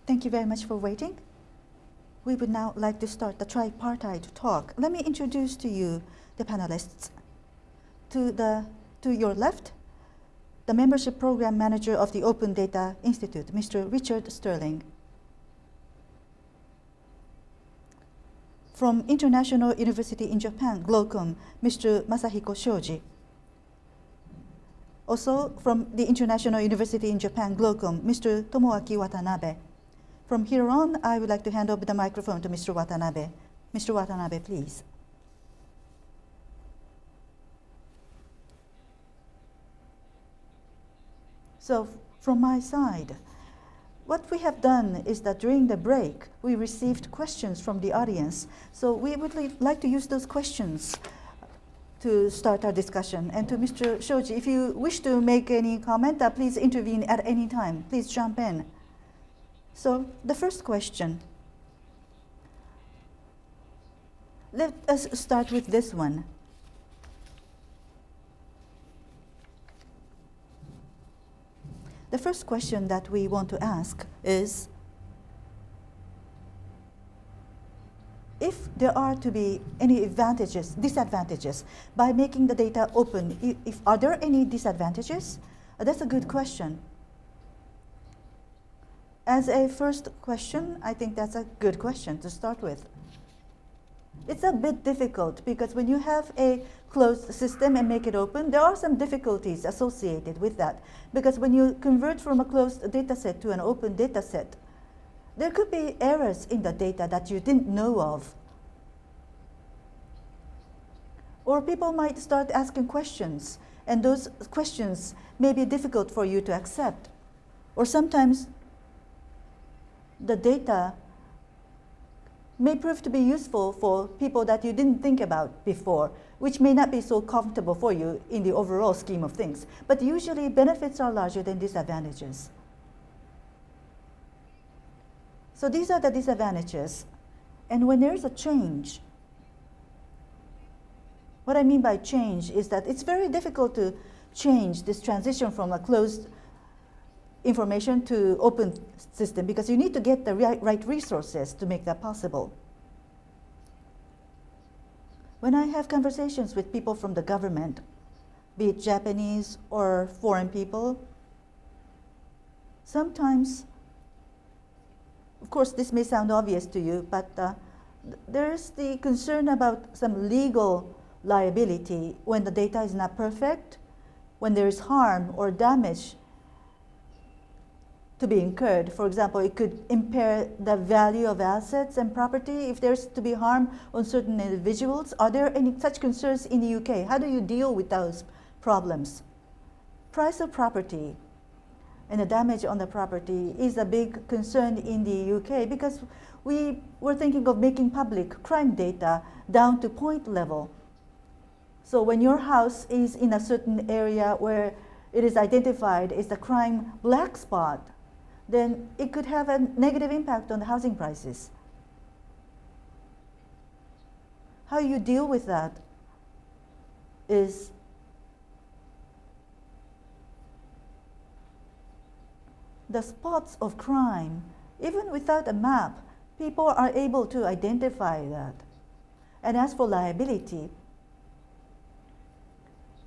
Thank you very much for waiting. We would now like to start the tripartite talk. Let me introduce to you the panelists. To your left, the Membership Program Manager of the Open Data Institute, Mr. Richard Sterling. From International University in Japan, GLOCOM, Mr. Masahiko Shoji. Also from the International University in Japan, GLOCOM, Mr. Tomoaki Watanabe. From here on, I would like to hand over the microphone to Mr. Watanabe. Mr. Watanabe, please. So from my side, what we have done is that during the break, we received questions from the audience. So we would like to use those questions to start our discussion. And to Mr. Shoji, if you wish to make any comment, please intervene at any time. Please jump in. So the first question. Let us start with this one. The first question that we want to ask is, if there are to be any disadvantages by making the data open, are there any disadvantages? That's a good question. As a first question, I think that's a good question to start with. It's a bit difficult because when you have a closed system and make it open, there are some difficulties associated with that. Because when you convert from a closed data set to an open data set, there could be errors in the data that you didn't know of. Or people might start asking questions, and those questions may be difficult for you to accept. Or sometimes the data may prove to be useful for people that you didn't think about before, which may not be so comfortable for you in the overall scheme of things. But usually benefits are larger than disadvantages. So these are the disadvantages. And when there's a change, what I mean by change is that it's very difficult to change this transition from a closed information to open system because you need to get the right resources to make that possible. When I have conversations with people from the government, be it Japanese or foreign people, sometimes, of course this may sound obvious to you, but there's the concern about some legal liability when the data is not perfect, when there is harm or damage to be incurred. For example, it could impair the value of assets and property if there's to be harm on certain individuals. Are there any such concerns in the UK? How do you deal with those problems? Price of property and the damage on the property is a big concern in the UK because we were thinking of making public crime data down to point level. So when your house is in a certain area where it is identified as the crime black spot, then it could have a negative impact on the housing prices. How you deal with that is the spots of crime. Even without a map, people are able to identify that. And as for liability,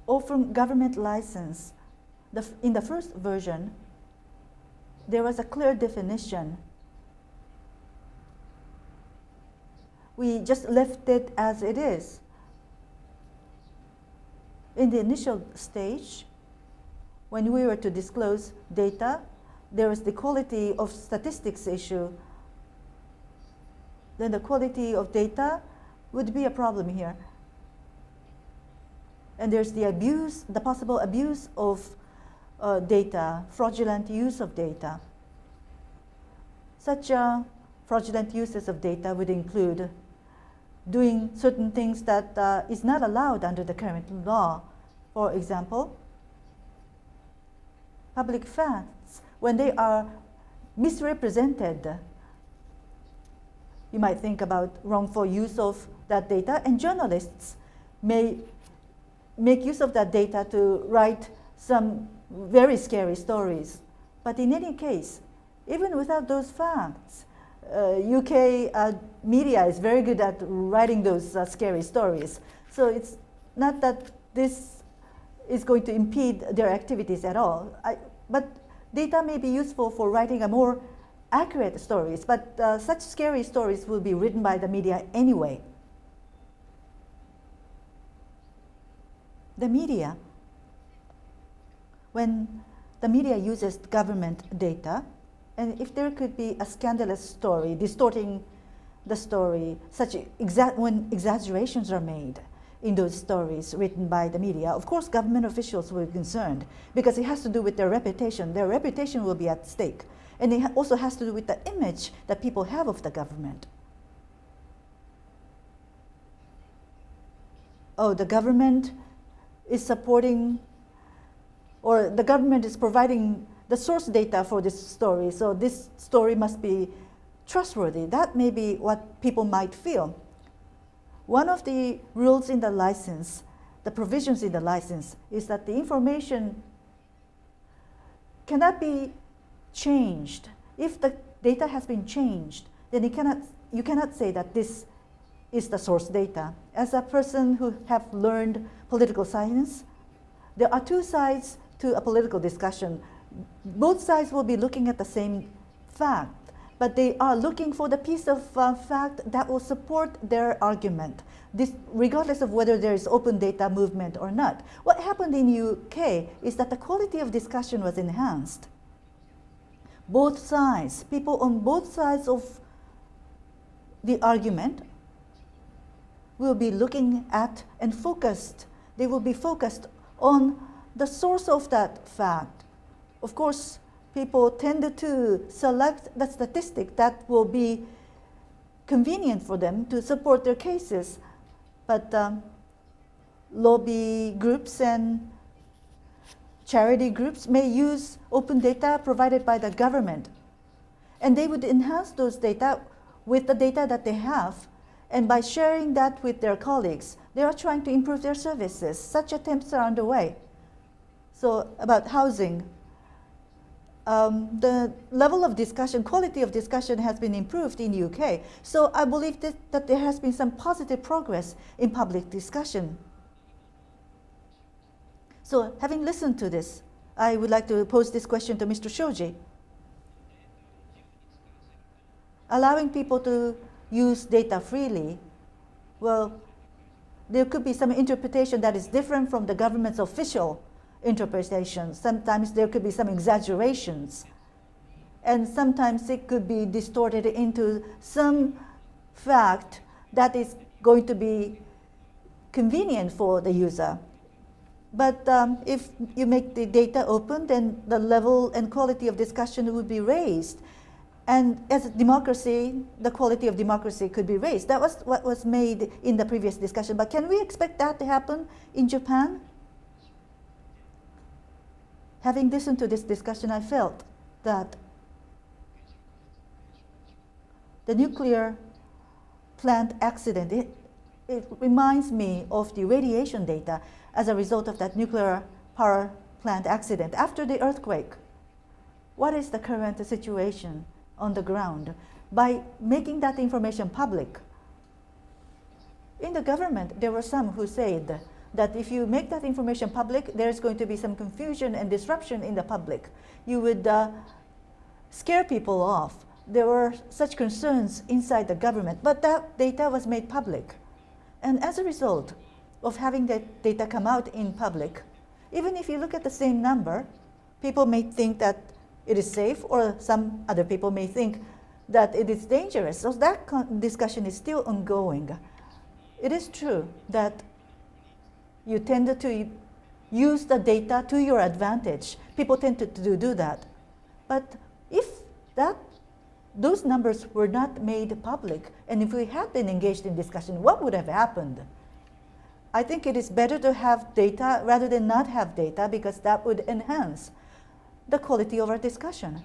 or from government license, in the first version, there was a clear definition. We just left it as it is. In the initial stage, when we were to disclose data, there was the quality of statistics issue. Then the quality of data would be a problem here. And there's the abuse, the possible abuse of data, fraudulent use of data. Such fraudulent uses of data would include doing certain things that is not allowed under the current law. For example, public facts, when they are misrepresented, you might think about wrongful use of that data, and journalists may make use of that data to write some very scary stories. But in any case, even without those facts, UK media is very good at writing those scary stories. So it's not that this is going to impede their activities at all. But data may be useful for writing a more accurate stories, but such scary stories will be written by the media anyway. The media, when the media uses government data, and if there could be a scandalous story distorting the story, when exaggerations are made in those stories written by the media, of course government officials will be concerned because it has to do with their reputation. Their reputation will be at stake. And it also has to do with the image that people have of the government. Oh, the government is supporting, or the government is providing the source data for this story, so this story must be trustworthy. That may be what people might feel. One of the rules in the license, the provisions in the license, is that the information cannot be changed. If the data has been changed, then you cannot say that this is the source data. As a person who have learned political science, there are two sides to a political discussion. Both sides will be looking at the same fact, but they are looking for the piece of fact that will support their argument, this, regardless of whether there is open data movement or not. What happened in UK is that the quality of discussion was enhanced. Both sides, people on both sides of the argument will be looking at and focused. They will be focused on the source of that fact. Of course, people tend to select the statistic that will be convenient for them to support their cases. But lobby groups and charity groups may use open data provided by the government. And they would enhance those data with the data that they have. And by sharing that with their colleagues, they are trying to improve their services. Such attempts are underway. So about housing, the level of discussion, quality of discussion has been improved in the UK. So I believe that there has been some positive progress in public discussion. So having listened to this, I would like to pose this question to Mr. Shoji. Allowing people to use data freely, well, there could be some interpretation that is different from the government's official interpretation. Sometimes there could be some exaggerations. And sometimes it could be distorted into some fact that is going to be convenient for the user. But if you make the data open, then the level and quality of discussion would be raised. And as a democracy, the quality of democracy could be raised. That was what was made in the previous discussion. But can we expect that to happen in Japan? Having listened to this discussion, I felt that the nuclear plant accident, it reminds me of the radiation data as a result of that nuclear power plant accident. After the earthquake, what is the current situation on the ground? By making that information public, in the government, there were some who said that if you make that information public, there's going to be some confusion and disruption in the public. You would scare people off. There were such concerns inside the government, but that data was made public. And as a result of having that data come out in public, even if you look at the same number, people may think that it is safe, or some other people may think that it is dangerous. So that discussion is still ongoing. It is true that you tend to use the data to your advantage. People tend to do that. But if those numbers were not made public, and if we had been engaged in discussion, what would have happened? I think it is better to have data rather than not have data, because that would enhance the quality of our discussion.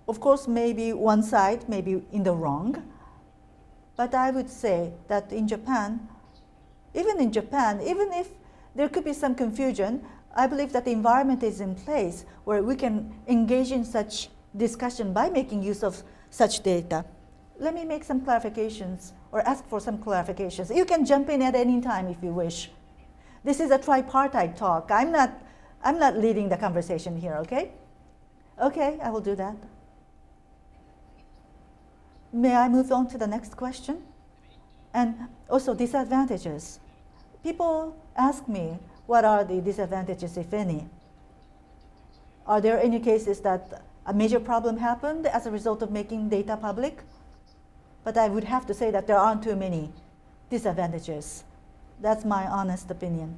Of course, maybe one side may be in the wrong, but I would say that in Japan, even if there could be some confusion, I believe that the environment is in place where we can engage in such discussion by making use of such data. Let me make some clarifications or ask for some clarifications. You can jump in at any time if you wish. This is a tripartite talk. I'm not leading the conversation here, okay? Okay, I will do that. May I move on to the next question? And also disadvantages. People ask me, what are the disadvantages, if any? Are there any cases that a major problem happened as a result of making data public? But I would have to say that there aren't too many disadvantages. That's my honest opinion.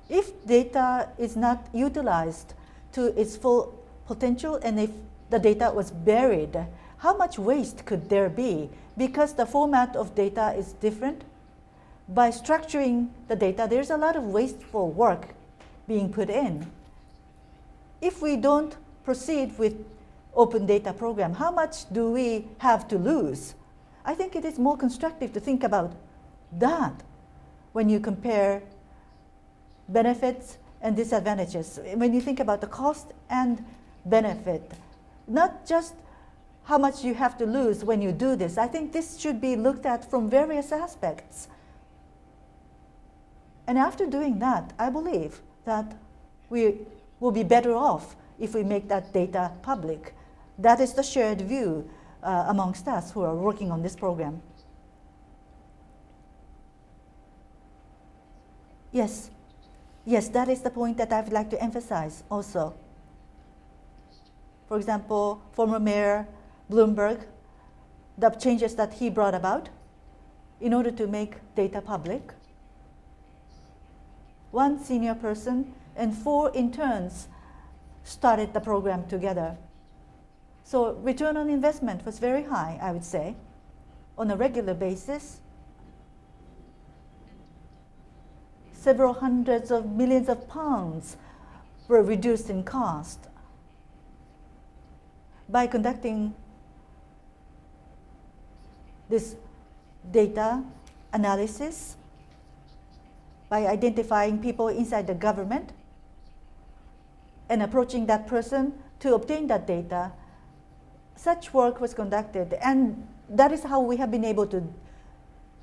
If data is not utilized to its full potential, and if the data was buried, how much waste could there be? Because the format of data is different. By structuring the data, there's a lot of wasteful work being put in. If we don't proceed with open data program, how much do we have to lose? I think it is more constructive to think about that when you compare benefits and disadvantages. When you think about the cost and benefit, not just how much you have to lose when you do this. I think this should be looked at from various aspects. And after doing that, I believe that we will be better off if we make that data public. That is the shared view amongst us who are working on this program. Yes, that is the point that I would like to emphasize also. For example, former Mayor Bloomberg, the changes that he brought about in order to make data public. One senior person and 4 interns started the program together. So return on investment was very high, I would say, on a regular basis. Several hundreds of millions of pounds were reduced in cost by conducting this data analysis, by identifying people inside the government and approaching that person to obtain that data. Such work was conducted, and that is how we have been able to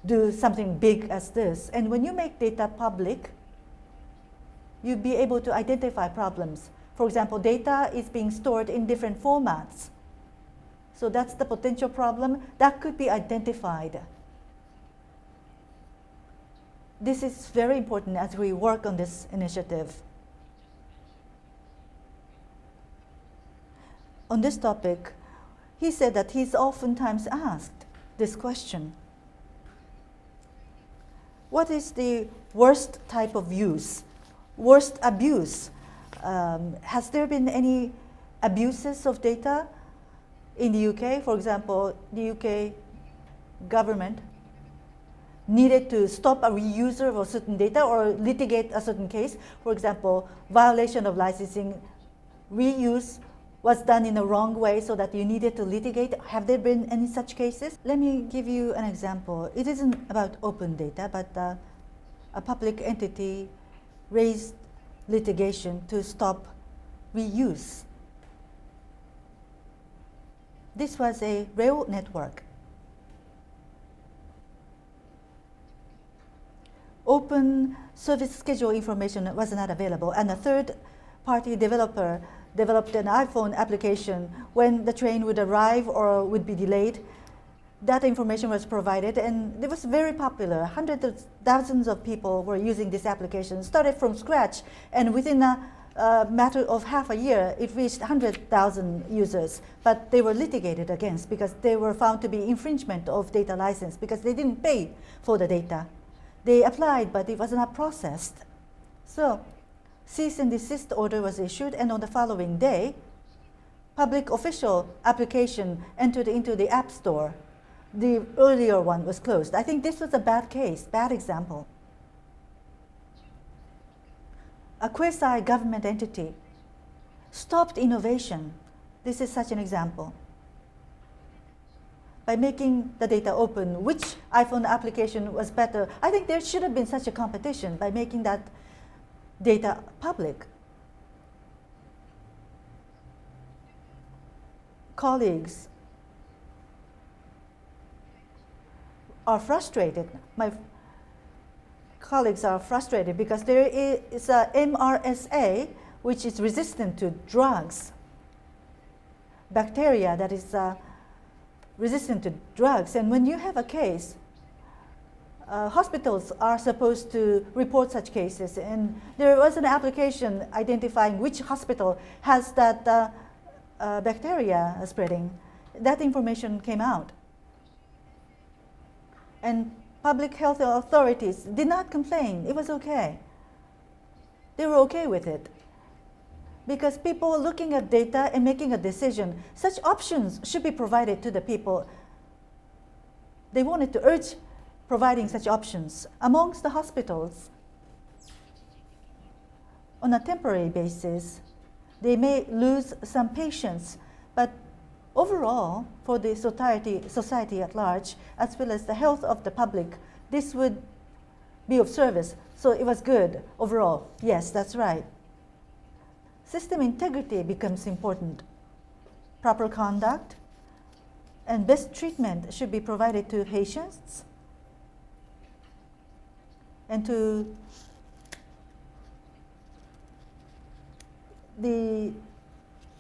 do something big as this. And when you make data public, you'll be able to identify problems. For example, data is being stored in different formats. So that's the potential problem that could be identified. This is very important as we work on this initiative. On this topic, he said that he's oftentimes asked this question. What is the worst type of use, worst abuse? Has there been any abuses of data in the UK? For example, the UK government needed to stop a reuser of a certain data or litigate a certain case. For example, violation of licensing, reuse was done in the wrong way so that you needed to litigate. Have there been any such cases? Let me give you an example. It isn't about open data, but a public entity raised litigation to stop reuse. This was a rail network. Open service schedule information was not available, and a third-party developer developed an iPhone application. When the train would arrive or would be delayed, that information was provided, and it was very popular. Hundreds of thousands of people were using this application. Started from scratch, and within a matter of half a year, it reached 100,000 users. But they were litigated against because they were found to be infringement of data license because they didn't pay for the data. They applied, but it was not processed. So, cease and desist order was issued, and on the following day, public official application entered into the App Store. The earlier one was closed. I think this was a bad case, bad example. A quasi-government entity stopped innovation. This is such an example. by making the data open, which iPhone application was better. I think there should have been such a competition by making that data public. Colleagues are frustrated. My colleagues are frustrated because there is a MRSA which is resistant to drugs, bacteria that is resistant to drugs. And when you have a case, hospitals are supposed to report such cases. And there was an application identifying which hospital has that bacteria spreading. That information came out. And public health authorities did not complain. It was okay. They were okay with it. Because people were looking at data and making a decision. Such options should be provided to the people. They wanted to urge providing such options amongst the hospitals. On a temporary basis, they may lose some patients, but overall, for the society at large, as well as the health of the public, this would be of service. So it was good overall. Yes, that's right. System integrity becomes important. Proper conduct and best treatment should be provided to patients and to the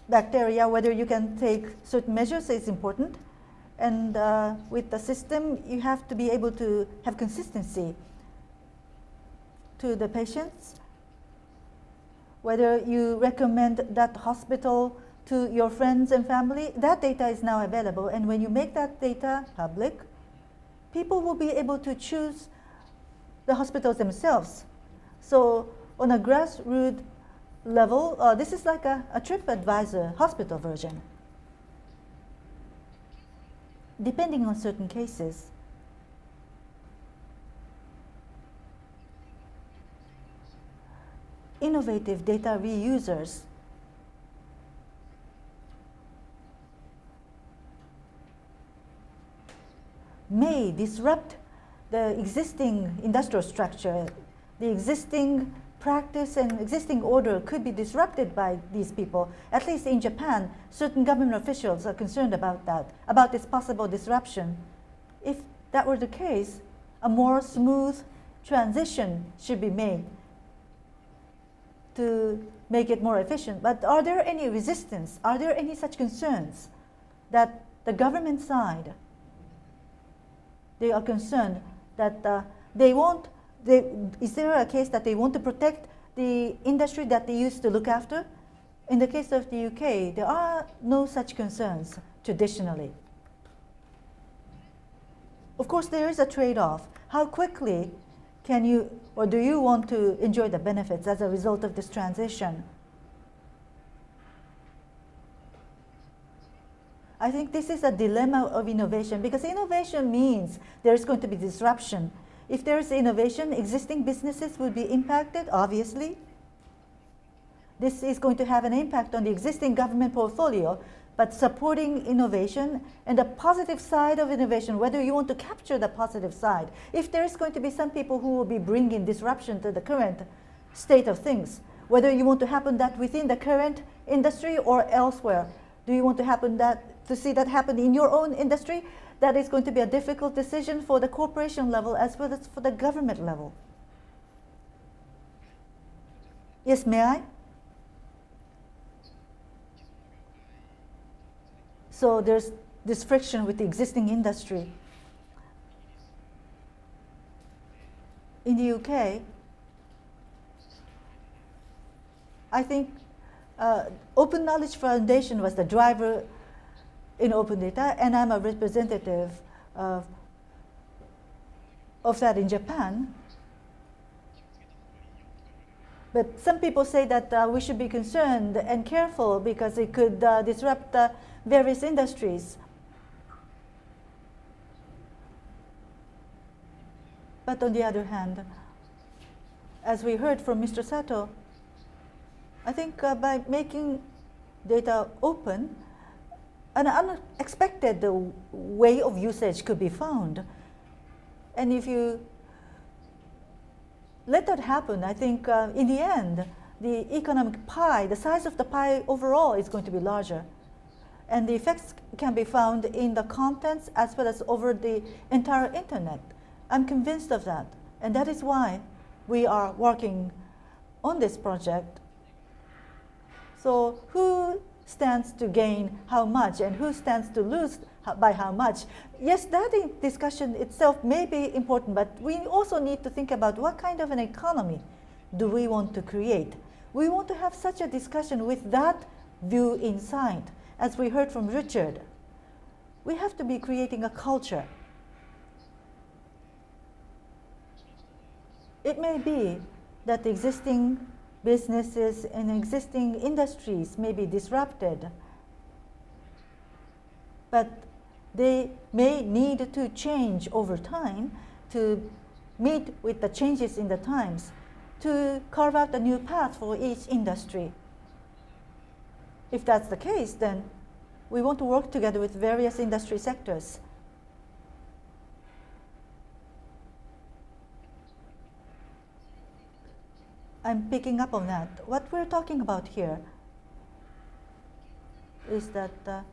bacteria. Whether you can take certain measures is important. And with the system, you have to be able to have consistency to the patients. Whether you recommend that hospital to your friends and family, that data is now available. And when you make that data public, people will be able to choose the hospitals themselves. So on a grassroots level, this is like a TripAdvisor hospital version. Depending on certain cases, innovative data reusers may disrupt the existing industrial structure. The existing practice and existing order could be disrupted by these people. At least in Japan, certain government officials are concerned about that, about this possible disruption. If that were the case, a more smooth transition should be made to make it more efficient. But are there any resistance? Are there any such concerns that the government side, they are concerned that is there a case that they want to protect the industry that they used to look after? In the case of the UK, there are no such concerns traditionally. Of course, there is a trade-off. How quickly can you, or do you want to enjoy the benefits as a result of this transition? I think this is a dilemma of innovation, because innovation means there's going to be disruption. If there is innovation, existing businesses will be impacted, obviously. This is going to have an impact on the existing government portfolio, but supporting innovation and the positive side of innovation, whether you want to capture the positive side. If there is going to be some people who will be bringing disruption to the current state of things, whether you want to happen that within the current industry or elsewhere, do you want to see that happen in your own industry? That is going to be a difficult decision for the corporation level as well as for the government level. Yes, may I? So there's this friction with the existing industry. In the UK, I think Open Knowledge Foundation was the driver in open data, and I'm a representative of that in Japan. But some people say that we should be concerned and careful because it could disrupt various industries. But on the other hand, as we heard from Mr. Sato, I think by making data open, an unexpected way of usage could be found. And if you let that happen, I think in the end, the economic pie, the size of the pie overall is going to be larger. And the effects can be found in the contents as well as over the entire internet. I'm convinced of that. And that is why we are working on this project. So who stands to gain how much and who stands to lose by how much? Yes, that discussion itself may be important, but we also need to think about what kind of an economy do we want to create. We want to have such a discussion with that view in sight. As we heard from Richard, we have to be creating a culture. It may be that existing businesses and existing industries may be disrupted, but they may need to change over time to meet with the changes in the times, to carve out a new path for each industry. If that's the case, then we want to work together with various industry sectors. I'm picking up on that. What we're talking about here is that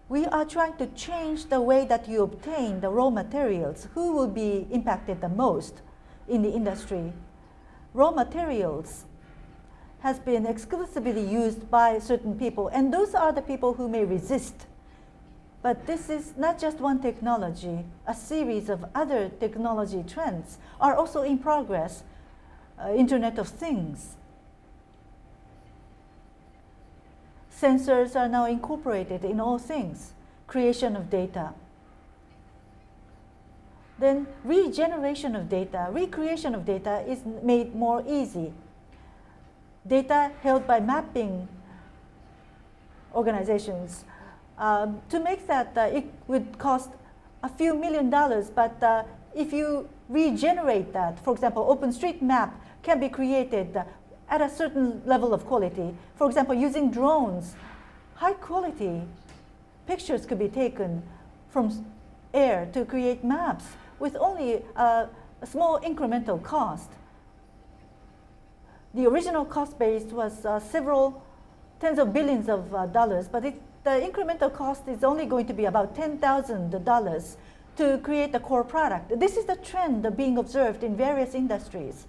we are trying to change the way that you obtain the raw materials. Who will be impacted the most in the industry? Raw materials has been exclusively used by certain people, and those are the people who may resist. But this is not just one technology. A series of other technology trends are also in progress. Internet of Things. Sensors are now incorporated in all things. Creation of data. Then regeneration of data, recreation of data is made more easy. Data held by mapping organizations. To make that, it would cost a few $1 million, but if you regenerate that, for example, OpenStreetMap can be created at a certain level of quality. For example, using drones, high quality pictures could be taken from air to create maps with only a small incremental cost. The original cost base was several tens of billions of dollars, but the incremental cost is only going to be about $10,000 to create the core product. This is the trend being observed in various industries.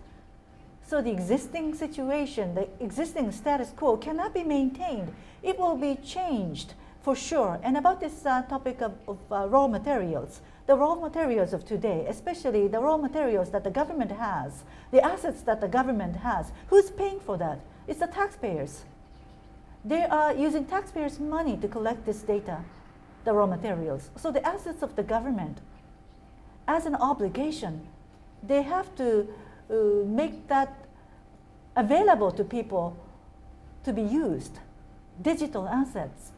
So the existing situation, the existing status quo cannot be maintained. It will be changed for sure. And about this topic of raw materials, the raw materials of today, especially the raw materials that the government has, the assets that the government has, who's paying for that? It's the taxpayers. They are using taxpayers' money to collect this data, the raw materials. So the assets of the government, as an obligation, they have to make that available to people to be used. Digital assets.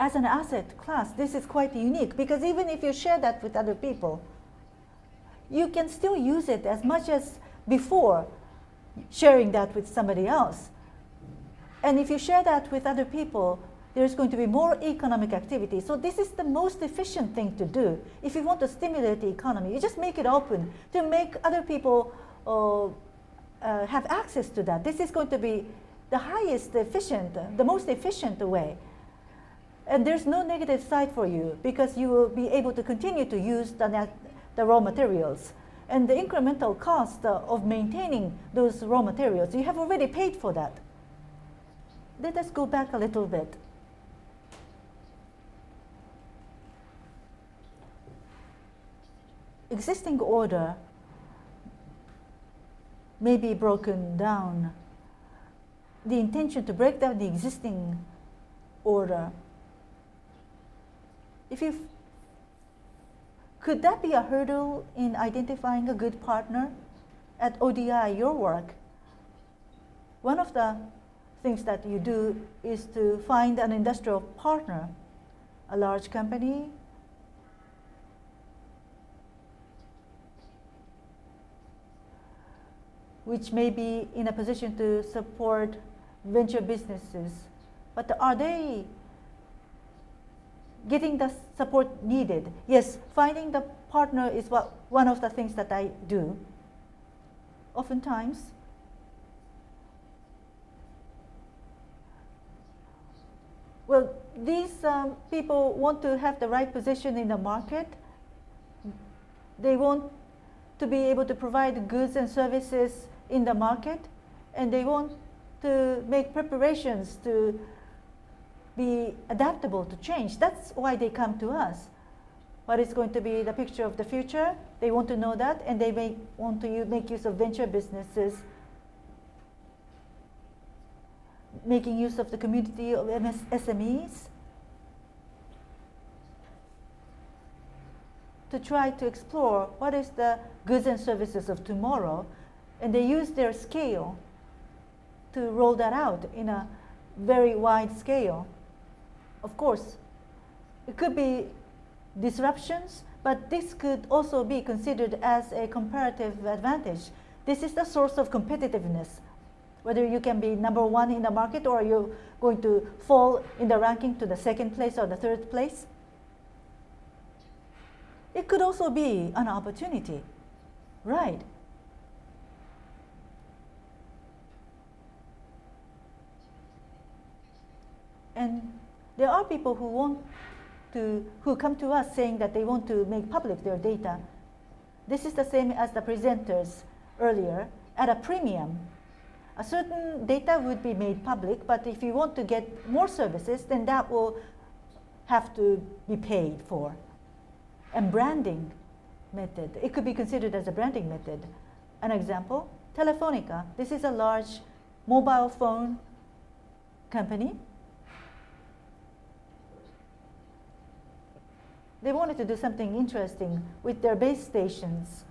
As an asset class, this is quite unique because even if you share that with other people, you can still use it as much as before sharing that with somebody else. And if you share that with other people, there's going to be more economic activity. So this is the most efficient thing to do. If you want to stimulate the economy, you just make it open to make other people have access to that. This is going to be the highest efficient, the most efficient way. And there's no negative side for you because you will be able to continue to use the raw materials. And the incremental cost of maintaining those raw materials, you have already paid for that. Let us go back a little bit. Existing order may be broken down. The intention to break down the existing order, could that be a hurdle in identifying a good partner? At ODI, your work, one of the things that you do is to find an industrial partner, a large company, which may be in a position to support venture businesses. But are they getting the support needed? Yes, finding the partner is one of the things that I do. Oftentimes, well, these people want to have the right position in the market. They want to be able to provide goods and services in the market, and they want to make preparations to be adaptable to change. That's why they come to us. What is going to be the picture of the future? They want to know that, and they may want to make use of venture businesses, making use of the community of SMEs to try to explore what is the goods and services of tomorrow, and they use their scale to roll that out in a very wide scale. Of course, it could be disruptions, but this could also be considered as a comparative advantage. This is the source of competitiveness. Whether you can be number one in the market or you're going to fall in the ranking to the second place or the third place. It could also be an opportunity, right? And there are people who come to us saying that they want to make public their data. This is the same as the presenters earlier, at a premium. A certain data would be made public, but if you want to get more services, then that will have to be paid for. And branding method, it could be considered as a branding method. An example, Telefonica. This is a large mobile phone company. They wanted to do something interesting with their base stations.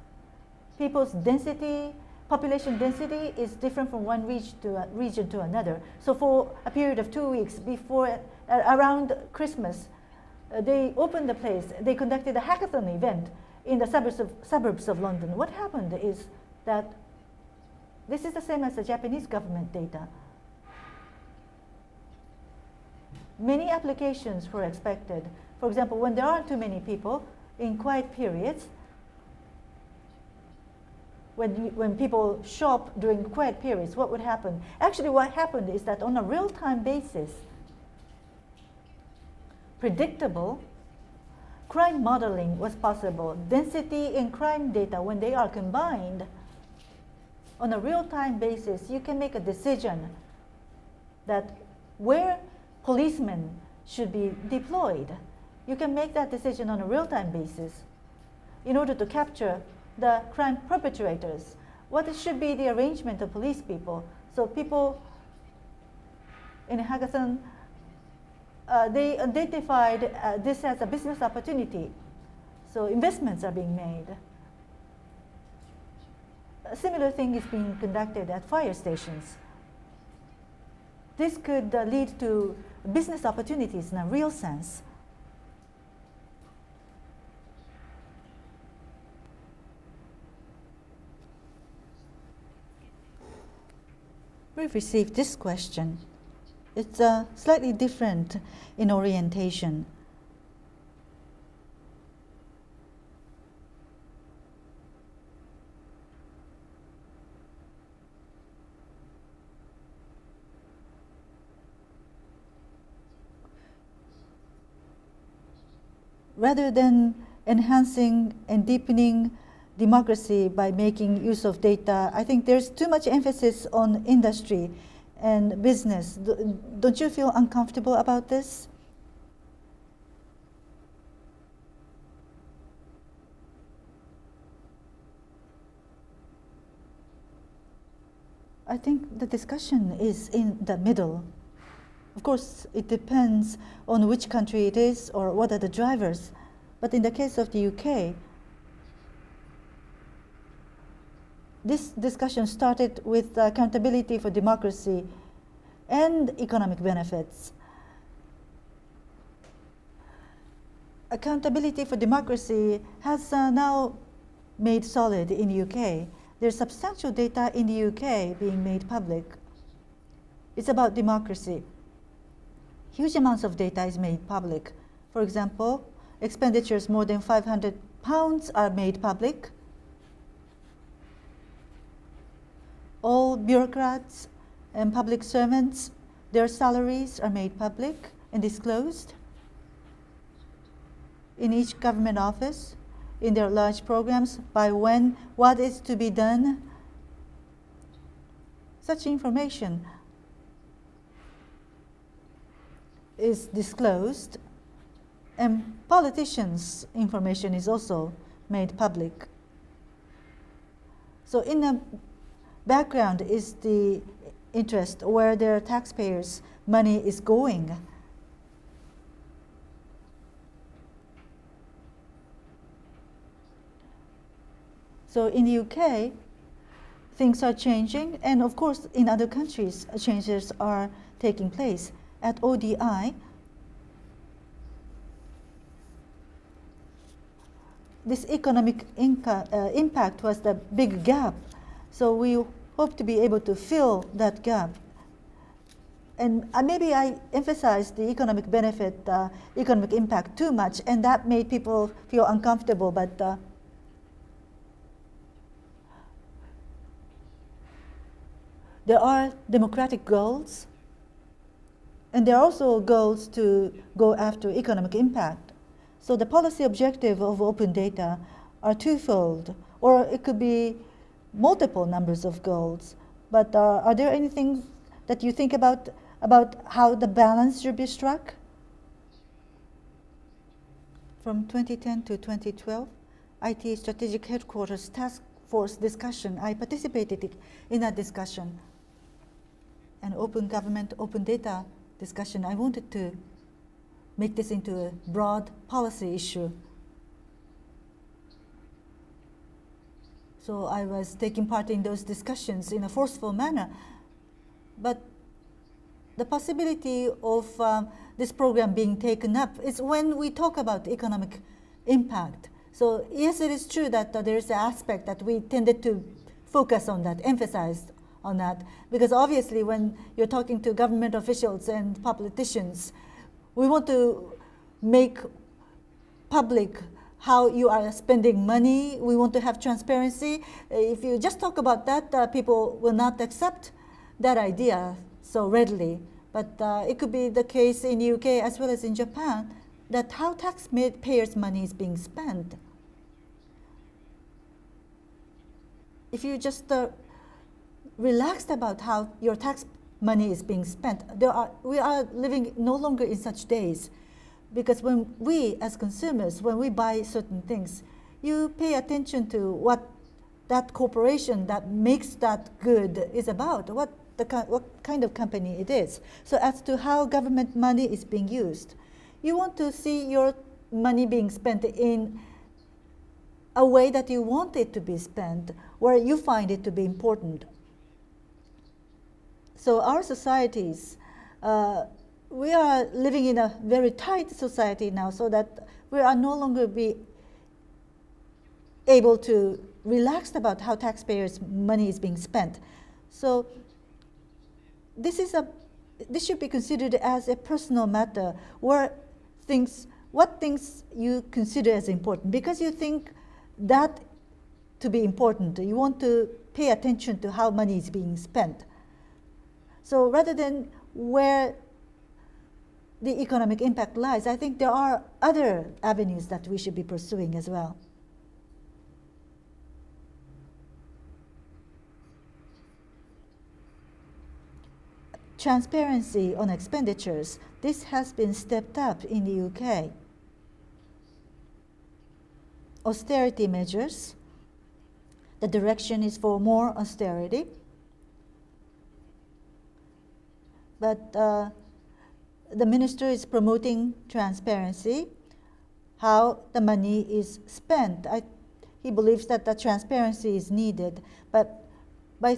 People's density, population density is different from one region to another. So for a period of 2 weeks before, around Christmas, they opened the place. They conducted a hackathon event in the suburbs of London. What happened is that this is the same as the Japanese government data. Many applications were expected. For example, when there aren't too many people in quiet periods, when people shop during quiet periods, what would happen? Actually, what happened is that on a real-time basis, predictable crime modeling was possible. Density and crime data, when they are combined, on a real-time basis, you can make a decision that where policemen should be deployed. You can make that decision on a real-time basis in order to capture the crime perpetrators. What should be the arrangement of police people? So people in a hackathon, they identified this as a business opportunity. So investments are being made. A similar thing is being conducted at fire stations. This could lead to business opportunities in a real sense. We've received this question. It's slightly different in orientation. Rather than enhancing and deepening democracy by making use of data, I think there's too much emphasis on industry and business. Don't you feel uncomfortable about this? I think the discussion is in the middle. Of course, it depends on which country it is or what are the drivers. But in the case of the UK, this discussion started with accountability for democracy and economic benefits. Accountability for democracy has now made solid in the UK. There's substantial data in the UK being made public. It's about democracy. huge amounts of data is made public. For example, expenditures more than £500 are made public. All bureaucrats and public servants, their salaries are made public and disclosed in each government office, in their large programs, by when, what is to be done. Such information is disclosed, and politicians' information is also made public. So in the background is the interest where their taxpayers' money is going. So in the UK, things are changing, and of course in other countries, changes are taking place. At ODI, this economic impact was the big gap. So we hope to be able to fill that gap. And maybe I emphasized the economic benefit, economic impact too much, and that made people feel uncomfortable. But there are democratic goals, and there are also goals to go after economic impact. So the policy objective of open data are twofold, or it could be multiple numbers of goals. But are there anything that you think about how the balance should be struck? From 2010 to 2012, IT Strategic Headquarters Task Force discussion, I participated in that discussion. An open government, open data discussion. I wanted to make this into a broad policy issue. So I was taking part in those discussions in a forceful manner. But the possibility of this program being taken up is when we talk about economic impact. So yes, it is true that there is an aspect that we tended to focus on that, emphasize on that, because obviously when you're talking to government officials and politicians, we want to make public how you are spending money. We want to have transparency. If you just talk about that, people will not accept that idea so readily. But it could be the case in the UK as well as in Japan, that how taxpayers' money is being spent. If you just relaxed about how your tax money is being spent, we are living no longer in such days. Because when we, as consumers, when we buy certain things, you pay attention to what that corporation that makes that good is about, what kind of company it is. So as to how government money is being used, you want to see your money being spent in a way that you want it to be spent, where you find it to be important. So our societies, we are living in a very tight society now, so that we are no longer be able to relax about how taxpayers' money is being spent. So this should be considered as a personal matter, where what things you consider as important, because you think that to be important. You want to pay attention to how money is being spent. So rather than where the economic impact lies, I think there are other avenues that we should be pursuing as well. Transparency on expenditures. This has been stepped up in the UK. Austerity measures. The direction is for more austerity. But the minister is promoting transparency, how the money is spent. He believes that the transparency is needed. But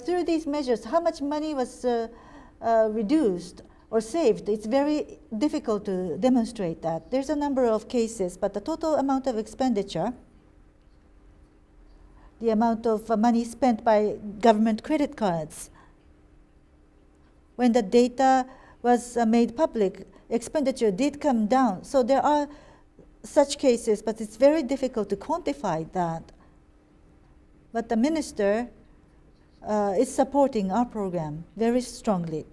through these measures, how much money was reduced or saved, it's very difficult to demonstrate that. There's a number of cases, but the total amount of expenditure, the amount of money spent by government credit cards, when the data was made public, expenditure did come down. So there are such cases, but it's very difficult to quantify that. But the minister is supporting our program very strongly.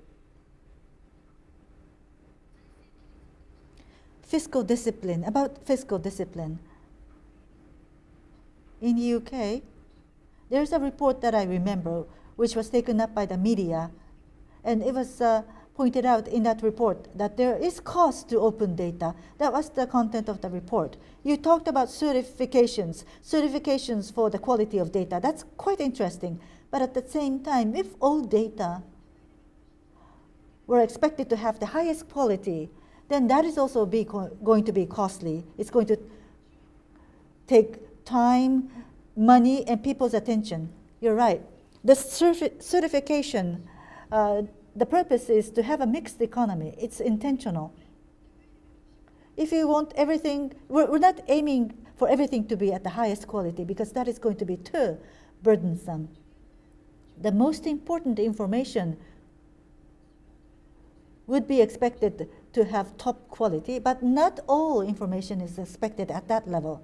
Fiscal discipline, about fiscal discipline. In the UK, there's a report that I remember which was taken up by the media, and it was pointed out in that report that there is cost to open data. That was the content of the report. You talked about certifications for the quality of data. That's quite interesting. But at the same time, if all data were expected to have the highest quality, then that is also going to be costly. It's going to take time, money, and people's attention. You're right. The certification, the purpose is to have a mixed economy. It's intentional. If you want everything, we're not aiming for everything to be at the highest quality because that is going to be too burdensome. The most important information would be expected to have top quality, but not all information is expected at that level.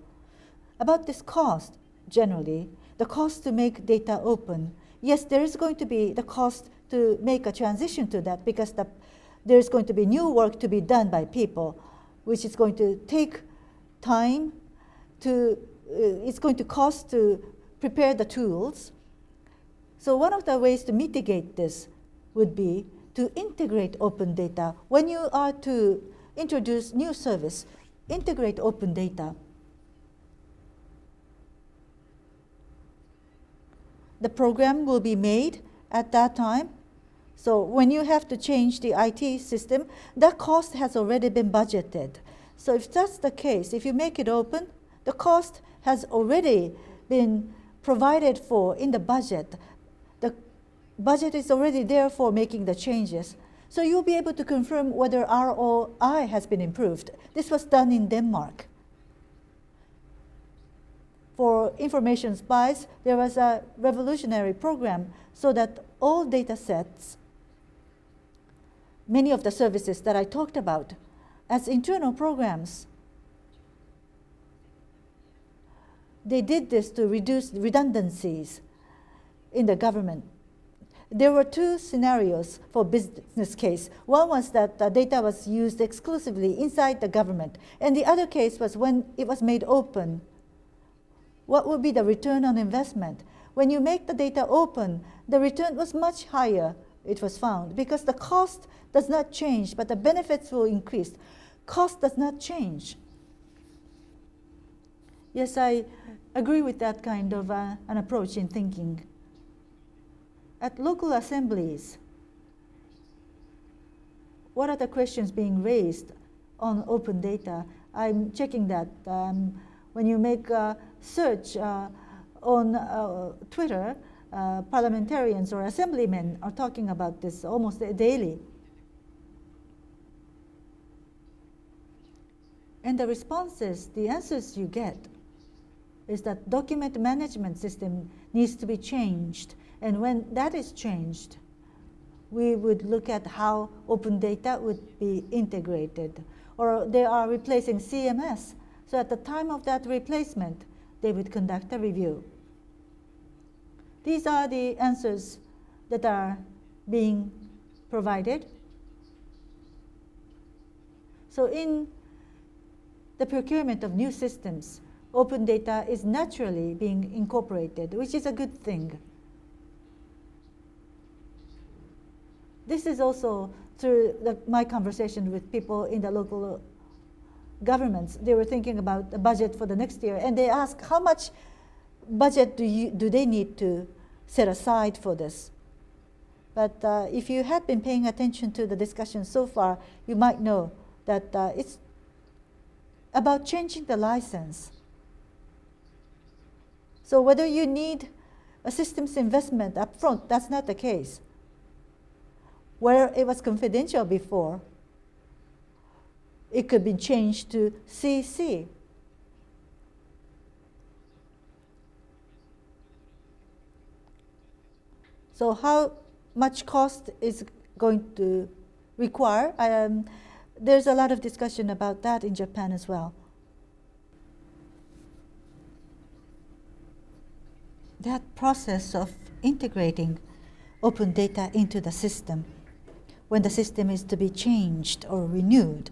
About this cost, generally, the cost to make data open, yes, there is going to be the cost to make a transition to that because there's going to be new work to be done by people, which is going to take time it's going to cost to prepare the tools. So one of the ways to mitigate this would be to integrate open data. When you are to introduce new service, integrate open data. The program will be made at that time. So when you have to change the IT system, that cost has already been budgeted. So if that's the case, if you make it open, the cost has already been provided for in the budget. The budget is already there for making the changes. So you'll be able to confirm whether ROI has been improved. This was done in Denmark. For information spies, there was a revolutionary program so that all data sets, many of the services that I talked about, as internal programs, they did this to reduce redundancies in the government. There were two scenarios for business case. One was that the data was used exclusively inside the government, and the other case was when it was made open. What would be the return on investment? When you make the data open, the return was much higher, it was found, because the cost does not change, but the benefits will increase. Cost does not change. Yes, I agree with that kind of an approach in thinking. At local assemblies, what are the questions being raised on open data? I'm checking that. When you make a search on Twitter, parliamentarians or assemblymen are talking about this almost daily. And the responses, the answers you get, is that document management system needs to be changed. And when that is changed, we would look at how open data would be integrated. Or they are replacing CMS. So at the time of that replacement, they would conduct a review. These are the answers that are being provided. So in the procurement of new systems, open data is naturally being incorporated, which is a good thing. This is also through my conversation with people in the local governments. They were thinking about the budget for the next year, and they asked how much budget do they need to set aside for this. But if you had been paying attention to the discussion so far, you might know that it's about changing the license. So whether you need a systems investment up front, that's not the case. Where it was confidential before, it could be changed to CC. So how much cost is going to require? There's a lot of discussion about that in Japan as well. That process of integrating open data into the system, when the system is to be changed or renewed,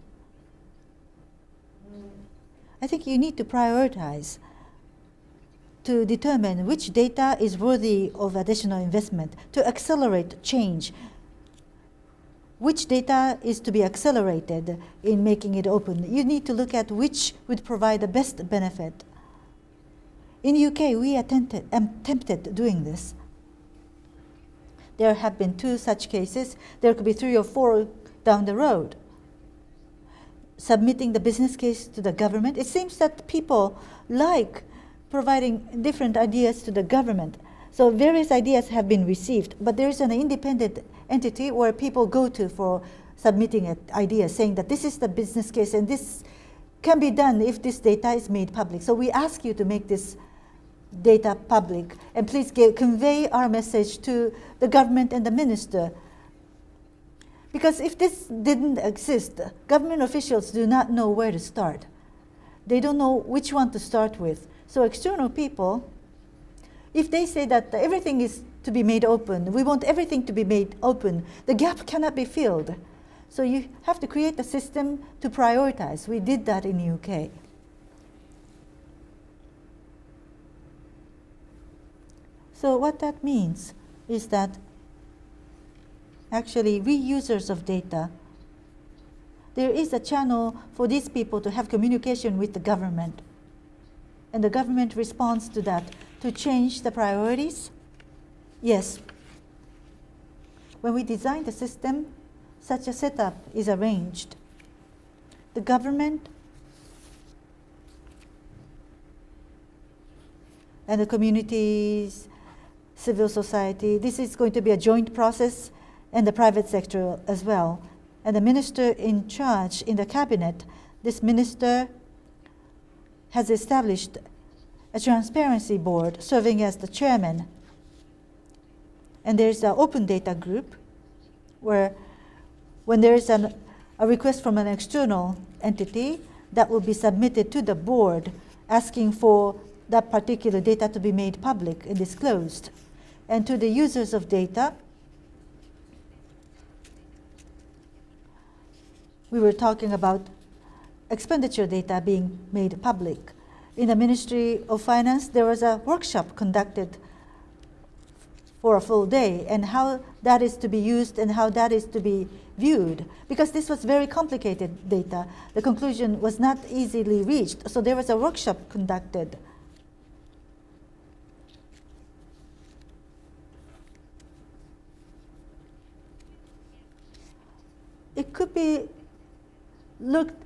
I think you need to prioritize to determine which data is worthy of additional investment to accelerate change. Which data is to be accelerated in making it open? You need to look at which would provide the best benefit. In UK, we attempted doing this. There have been 2 such cases. There could be 3 or 4 down the road. Submitting the business case to the government, it seems that people like providing different ideas to the government. So various ideas have been received, but there is an independent entity where people go to for submitting an idea, saying that this is the business case and this can be done if this data is made public. So we ask you to make this data public, and please convey our message to the government and the minister. Because if this didn't exist, government officials do not know where to start. They don't know which one to start with. So external people, if they say that everything is to be made open, we want everything to be made open, the gap cannot be filled. So you have to create a system to prioritize. We did that in the UK. So what that means is that actually we users of data, there is a channel for these people to have communication with the government. And the government responds to that to change the priorities. Yes. When we design the system, such a setup is arranged. The government and the communities, civil society, this is going to be a joint process, and the private sector as well. And the minister in charge in the cabinet, this minister has established a transparency board serving as the chairman. And there's an open data group where when there is a request from an external entity, that will be submitted to the board asking for that particular data to be made public and disclosed. And to the users of data, we were talking about expenditure data being made public. In the Ministry of Finance, there was a workshop conducted for a full day, and how that is to be used and how that is to be viewed. Because this was very complicated data, the conclusion was not easily reached. So there was a workshop conducted. It could be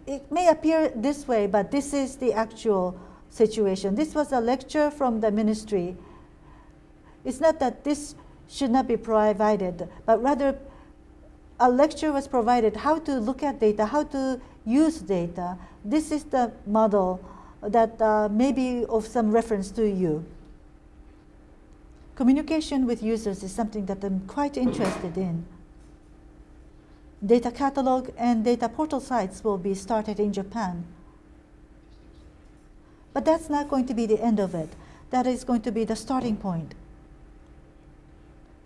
it may appear this way, but this is the actual situation. This was a lecture from the ministry. It's not that this should not be provided, but rather a lecture was provided how to look at data, how to use data. This is the model that may be of some reference to you. Communication with users is something that I'm quite interested in. Data catalog and data portal sites will be started in Japan. But that's not going to be the end of it. That is going to be the starting point.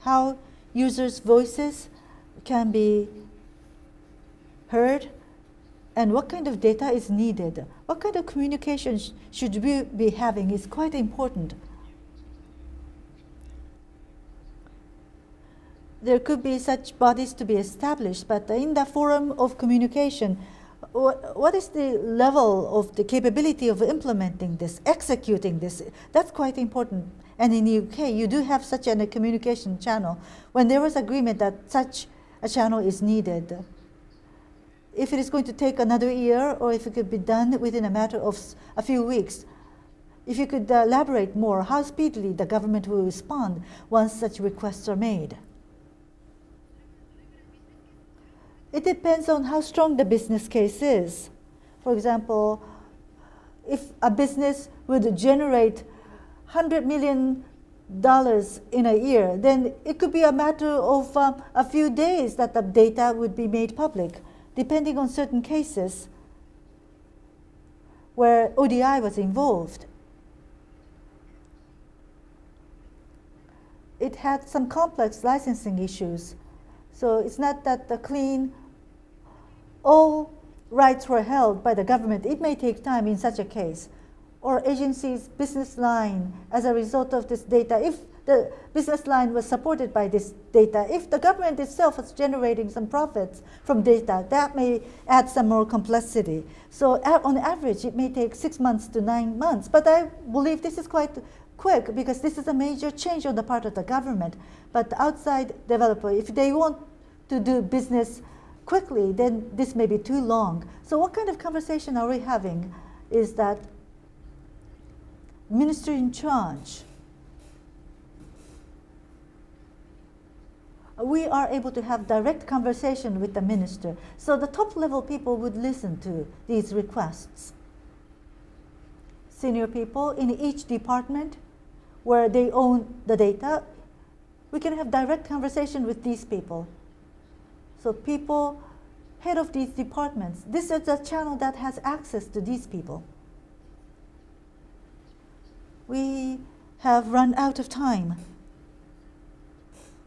How users' voices can be heard and what kind of data is needed. What kind of communication should we be having is quite important. There could be such bodies to be established, but in the forum of communication, what is the level of the capability of implementing this, executing this? That's quite important. And in the UK, you do have such a communication channel. When there was agreement that such a channel is needed, if it is going to take another year or if it could be done within a matter of a few weeks, if you could elaborate more, how speedily the government will respond once such requests are made. It depends on how strong the business case is. For example, if a business would generate $100 million in a year, then it could be a matter of a few days that the data would be made public. depending on certain cases where ODI was involved, it had some complex licensing issues. So it's not that the clean, all rights were held by the government. It may take time in such a case. Or agency's business line as a result of this data, if the business line was supported by this data, if the government itself was generating some profits from data, that may add some more complexity. So on average, it may take 6 months to 9 months. But I believe this is quite quick because this is a major change on the part of the government. But the outside developer, if they want to do business quickly, then this may be too long. So what kind of conversation are we having is that minister in charge, we are able to have direct conversation with the minister. So the top level people would listen to these requests. Senior people in each department where they own the data, we can have direct conversation with these people. So people, head of these departments, this is a channel that has access to these people. We have run out of time.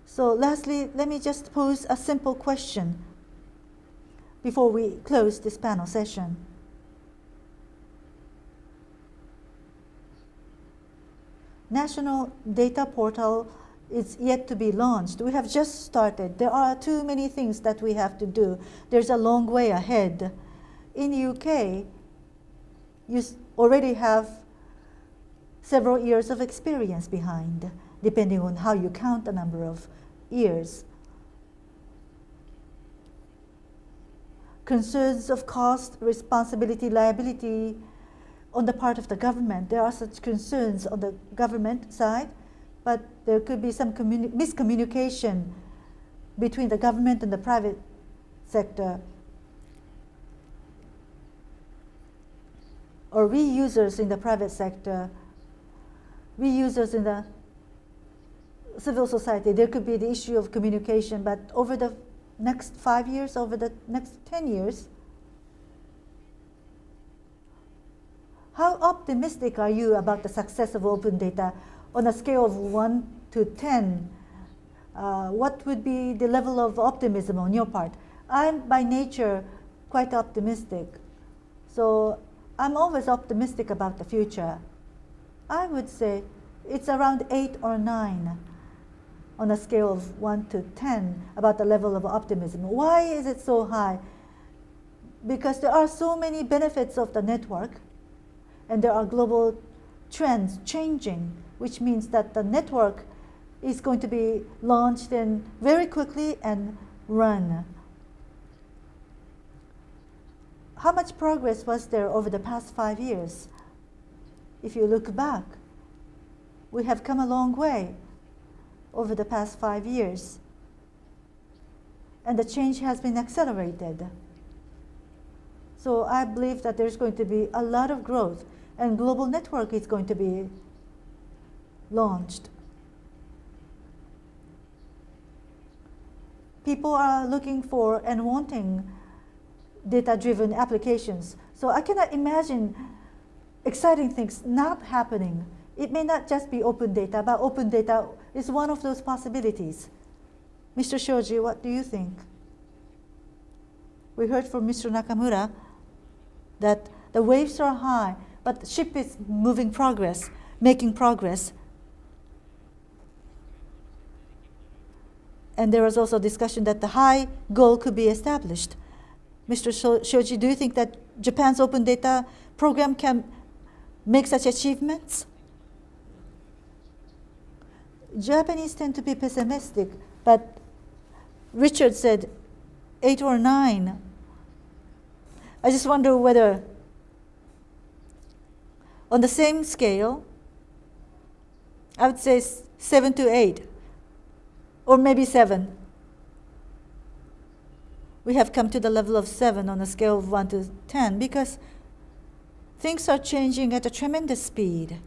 So lastly, let me just pose a simple question before we close this panel session. National Data Portal is yet to be launched. We have just started. There are too many things that we have to do. There's a long way ahead. In the UK, you already have several years of experience behind, depending on how you count the number of years. Concerns of cost, responsibility, liability on the part of the government. There are such concerns on the government side, but there could be some miscommunication between the government and the private sector. Or we users in the private sector, we users in the civil society, there could be the issue of communication, but over the next 5 years, over the next 10 years, how optimistic are you about the success of open data on a scale of 1 to 10? What would be the level of optimism on your part? I'm by nature quite optimistic. So I'm always optimistic about the future. I would say it's around 8 or 9 on a scale of 1 to 10 about the level of optimism. Why is it so high? Because there are so many benefits of the network, and there are global trends changing, which means that the network is going to be launched in very quickly and run. How much progress was there over the past 5 years? If you look back, we have come a long way over the past 5 years, and the change has been accelerated. So I believe that there's going to be a lot of growth, and global network is going to be launched. People are looking for and wanting data-driven applications. So I cannot imagine exciting things not happening. It may not just be open data, but open data is one of those possibilities. Mr. Shoji, what do you think? We heard from Mr. Nakamura that the waves are high, but the ship is making progress. And there was also discussion that the high goal could be established. Mr. Shoji, do you think that Japan's open data program can make such achievements? Japanese tend to be pessimistic, but Richard said 8 or 9. I just wonder whether on the same scale, I would say 7 to 8, or maybe 7. We have come to the level of 7 on a scale of 1 to 10 because things are changing at a tremendous speed.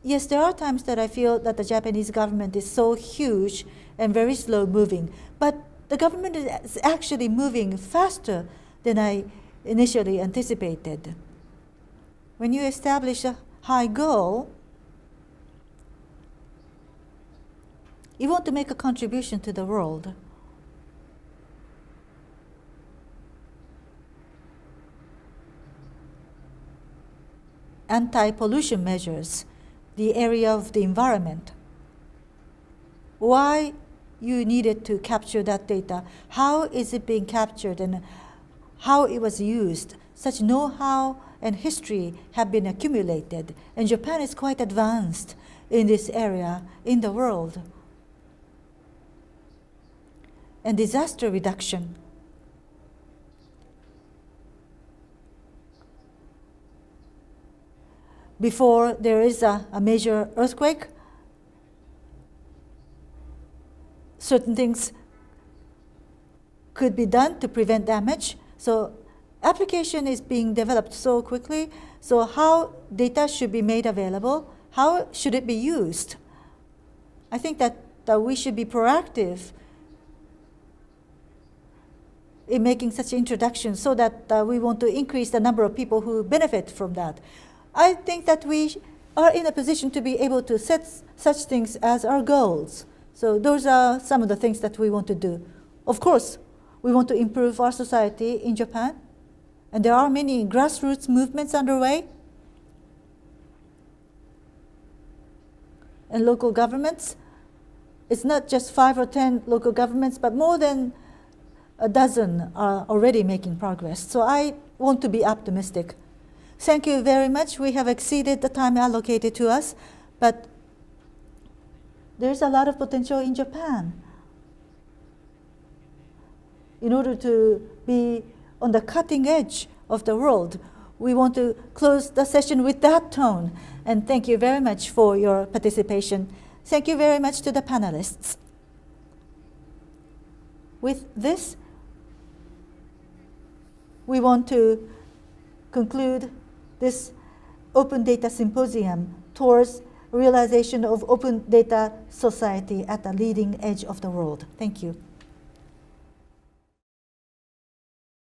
Yes, there are times that I feel that the Japanese government is so huge and very slow moving, but the government is actually moving faster than I initially anticipated. When you establish a high goal, you want to make a contribution to the world. Anti-pollution measures, the area of the environment. Why you needed to capture that data? How is it being captured and how it was used? Such know-how and history have been accumulated, and Japan is quite advanced in this area in the world. And disaster reduction. Before there is a major earthquake, certain things could be done to prevent damage. So application is being developed so quickly. So how data should be made available? How should it be used? I think that we should be proactive in making such introductions so that we want to increase the number of people who benefit from that. I think that we are in a position to be able to set such things as our goals. So those are some of the things that we want to do. Of course, we want to improve our society in Japan, and there are many grassroots movements underway. And local governments, it's not just 5 or 10 local governments, but more than a dozen are already making progress. So I want to be optimistic. Thank you very much. We have exceeded the time allocated to us, but there's a lot of potential in Japan. In order to be on the cutting edge of the world, we want to close the session with that tone. And thank you very much for your participation. Thank you very much to the panelists. With this, we want to conclude this Open Data Symposium towards realization of open data society at the leading edge of the world. Thank you.